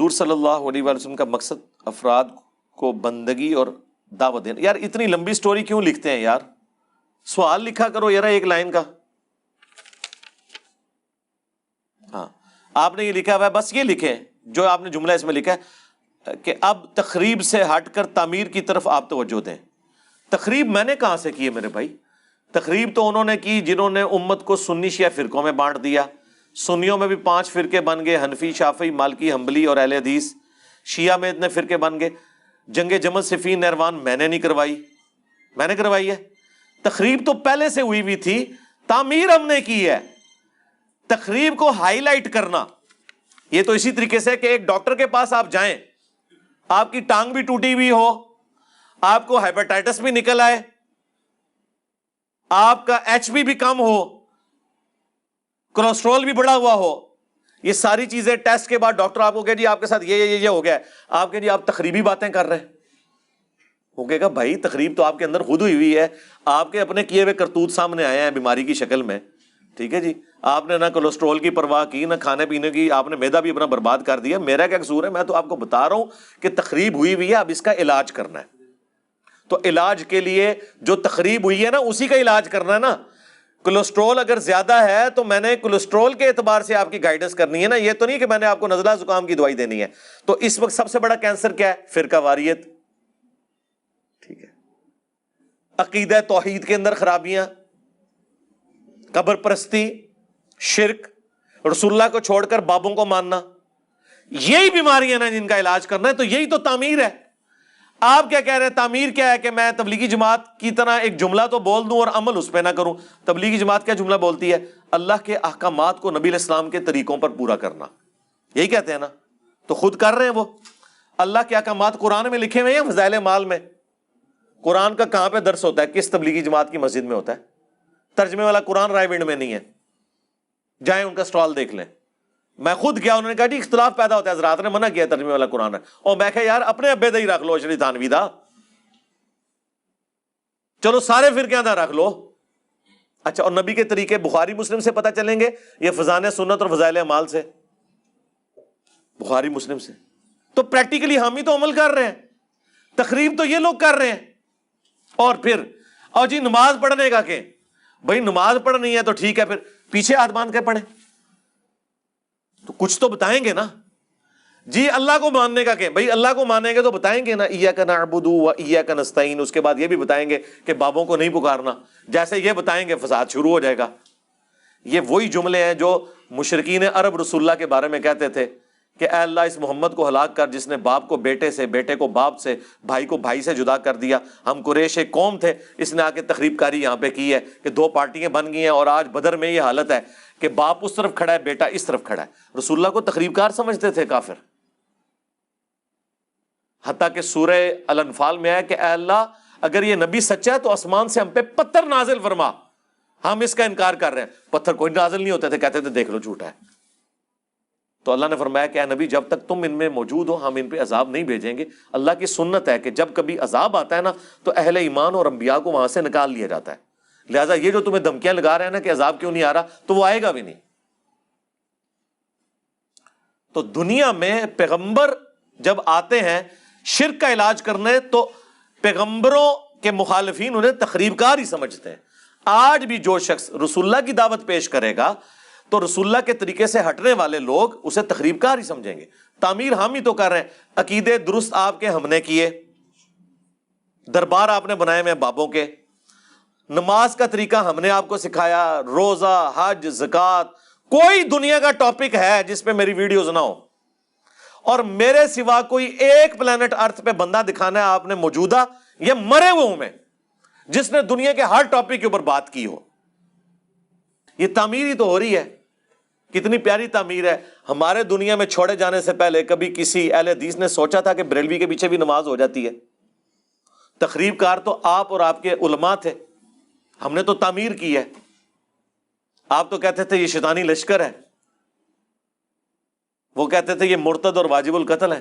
حضور صلی اللہ علیہ وسلم کا مقصد افراد کو بندگی اور دعوت دینا. یار اتنی لمبی سٹوری کیوں لکھتے ہیں یار؟ سوال لکھا کرو یار ایک لائن کا. ہاں آپ نے یہ لکھا ہوا ہے، بس یہ لکھیں جو آپ نے جملہ اس میں لکھا ہے کہ اب تخریب سے ہٹ کر تعمیر کی طرف آپ توجہ دیں. تخریب میں نے کہاں سے کی ہے میرے بھائی؟ تخریب تو انہوں نے کی جنہوں نے امت کو سنی شیعہ فرقوں میں بانٹ دیا. سنیوں میں بھی 5 فرقے بن گئے، حنفی، شافعی، مالکی، حنبلی اور اہل حدیث. شیعہ میں اتنے فرقے بن گئے. جنگ جمل، صفین، نہروان میں نے نہیں کروائی، میں نے کروائی ہے. تخریب تو پہلے سے ہوئی تھی، تعمیر ہم نے کی ہے. تخریب کو ہائی لائٹ کرنا یہ تو اسی طریقے سے کہ ایک ڈاکٹر کے پاس آپ جائیں، آپ کی ٹانگ بھی ٹوٹی ہوئی ہو، آپ کو ہیپاٹائٹس بھی نکل آئے، آپ کا HP بھی کم ہو، کولیسٹرول بھی بڑھا ہوا ہو، یہ ساری چیزیں ٹیسٹ کے بعد ڈاکٹر آپ کو کہے جی آپ کے ساتھ یہ ہو گیا ہے، آپ کہے جی آپ تخریبی باتیں کر رہے ہیں. وہ کہے گا بھائی تخریب تو آپ کے اندر خود ہوئی ہے، آپ کے اپنے کیے ہوئے کرتوت سامنے آئے ہیں بیماری کی شکل میں. ٹھیک ہے جی، آپ نے نہ کولیسٹرول کی پرواہ کی، نہ کھانے پینے کی، آپ نے میدا بھی اپنا برباد کر دیا. میرا کیا قصور ہے؟ میں تو آپ کو بتا رہا ہوں کہ تخریب ہوئی ہے، اب اس کا علاج کرنا ہے. تو علاج کے لیے جو تخریب ہوئی ہے نا اسی کا علاج کرنا ہے نا. کولیسٹرول اگر زیادہ ہے تو میں نے کولیسٹرول کے اعتبار سے آپ کی گائیڈنس کرنی ہے نا، یہ تو نہیں کہ میں نے آپ کو نزلہ زکام کی دوائی دینی ہے. تو اس وقت سب سے بڑا کینسر کیا ہے؟ فرقہ واریت. ٹھیک ہے، عقیدہ توحید کے اندر خرابیاں، قبر پرستی، شرک، رسول اللہ کو چھوڑ کر بابوں کو ماننا، یہی بیماریاں نا جن کا علاج کرنا ہے. تو یہی تو تعمیر ہے. آپ کیا کہہ رہے ہیں تعمیر کیا ہے؟ کہ میں تبلیغی جماعت کی طرح ایک جملہ تو بول دوں اور عمل اس پہ نہ کروں. تبلیغی جماعت کیا جملہ بولتی ہے؟ اللہ کے احکامات کو نبی علیہ السلام کے طریقوں پر پورا کرنا. یہی کہتے ہیں نا. تو خود کر رہے ہیں وہ. اللہ کے احکامات قرآن میں لکھے ہوئے ہیں، فضائل اعمال میں. قرآن کا کہاں پہ درس ہوتا ہے؟ کس تبلیغی جماعت کی مسجد میں ہوتا ہے؟ ترجمے والا قرآن رائے ونڈ میں نہیں ہے. جائیں ان کا سٹال دیکھ لیں. میں خود گیا، انہوں نے کہا جی اختلاف پیدا ہوتا ہے، حضرات نے منع کیا ترجمے والا قرآن ہے. اور میں کہا یار اپنے ابے دا ہی رکھ لو، اشری تھانوی دا، چلو سارے فرقیاں دا رکھ لو. اچھا، اور نبی کے طریقے بخاری مسلم سے پتہ چلیں گے یہ فضائل سنت اور فضائل اعمال سے؟ بخاری مسلم سے. تو پریکٹیکلی ہم ہی تو عمل کر رہے ہیں. تخریب تو یہ لوگ کر رہے ہیں. اور پھر اور جی نماز پڑھنے کا کہ بھائی نماز پڑھنی ہے تو ٹھیک ہے، پھر پیچھے ہاتھ باندھ کے پڑھیں. تو کچھ تو بتائیں گے نا. جی اللہ کو ماننے کا کہ بھائی اللہ کو مانیں گے تو بتائیں گے نا ایاک نعبد و ایاک نستعین. اس کے بعد یہ بھی بتائیں گے کہ بابوں کو نہیں پکارنا. جیسے یہ بتائیں گے فساد شروع ہو جائے گا. یہ وہی جملے ہیں جو مشرکین عرب رسول اللہ کے بارے میں کہتے تھے کہ اے اللہ اس محمد کو ہلاک کر جس نے باپ کو بیٹے سے، بیٹے کو باپ سے، بھائی کو بھائی سے جدا کر دیا. ہم قریش ایک قوم تھے، اس نے آ کے تخریب کاری یہاں پہ کی ہے کہ 2 پارٹیاں بن گئی ہیں اور آج بدر میں یہ حالت ہے کہ باپ اس طرف کھڑا ہے، بیٹا اس طرف کھڑا ہے. رسول اللہ کو تخریب کار سمجھتے تھے کافر. حتیٰ کہ سورہ الانفال میں ہے کہ اے اللہ اگر یہ نبی سچا ہے تو آسمان سے ہم پہ پتھر نازل فرما، ہم اس کا انکار کر رہے ہیں. پتھر کوئی نازل نہیں ہوتے تھے، کہتے تھے دیکھ لو جھوٹا ہے. تو اللہ نے فرمایا کہ اے نبی جب تک تم ان میں موجود ہو ہم ان پہ عذاب نہیں بھیجیں گے. اللہ کی سنت ہے کہ جب کبھی عذاب آتا ہے نا تو اہل ایمان اور انبیاء کو وہاں سے نکال لیا جاتا ہے. لہٰذا یہ جو تمہیں دھمکیاں لگا رہے ہیں نا کہ عذاب کیوں نہیں آ رہا، تو وہ آئے گا بھی نہیں. تو دنیا میں پیغمبر جب آتے ہیں شرک کا علاج کرنے تو پیغمبروں کے مخالفین انہیں تخریب کار ہی سمجھتے ہیں. آج بھی جو شخص رسول اللہ کی دعوت پیش کرے گا تو رسول اللہ کے طریقے سے ہٹنے والے لوگ اسے تخریب کار ہی سمجھیں گے. تعمیر ہم ہی تو کر رہے ہیں. عقیدے درست آپ کے ہم نے کیے، دربار آپ نے بنائے ہوئے بابوں کے، نماز کا طریقہ ہم نے آپ کو سکھایا، روزہ، حج، زکوٰۃ. کوئی دنیا کا ٹاپک ہے جس پہ میری ویڈیوز نہ ہو، اور میرے سوا کوئی ایک پلانٹ ارتھ پہ بندہ دکھانا ہے آپ نے موجودہ یا مرے ہوئے میں جس نے دنیا کے ہر ٹاپک کے اوپر بات کی ہو. یہ تعمیر ہی تو ہو رہی ہے. کتنی پیاری تعمیر ہے. ہمارے دنیا میں چھوڑے جانے سے پہلے کبھی کسی اہل حدیث نے سوچا تھا کہ بریلوی کے پیچھے بھی نماز ہو جاتی ہے؟ تخریب کار تو آپ اور آپ کے علماء تھے. ہم نے تو تعمیر کی ہے. آپ تو کہتے تھے یہ شیطانی لشکر ہے، وہ کہتے تھے یہ مرتد اور واجب القتل ہے،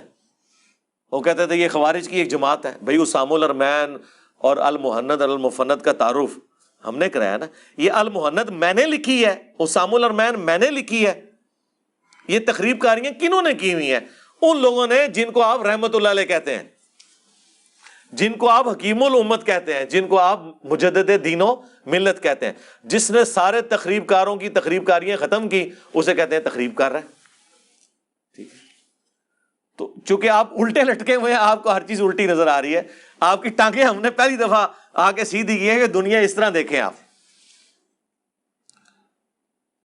وہ کہتے تھے یہ خوارج کی ایک جماعت ہے. بھائی اسام الارمین اور المہند المفند کا تعارف ہم نے کرایا نا. یہ المہند میں نے لکھی ہے، اسام الارمین میں نے لکھی ہے. یہ تخریب کاریاں کنہوں نے کی ہوئی ہیں؟ ان لوگوں نے جن کو آپ رحمت اللہ علیہ کہتے ہیں، جن کو آپ حکیم الامت کہتے ہیں، جن کو آپ مجدد دین و ملت کہتے ہیں، جس نے سارے تخریب کاروں کی تخریب کاریاں ختم کی، اسے کہتے ہیں تخریب کر رہا ہے. ٹھیک ہے، تو چونکہ آپ الٹے لٹکے ہوئے ہیں، آپ کو ہر چیز الٹی نظر آ رہی ہے، آپ کی ٹانگیں ہم نے پہلی دفعہ آ کے سیدھی کی ہے کہ دنیا اس طرح دیکھیں آپ.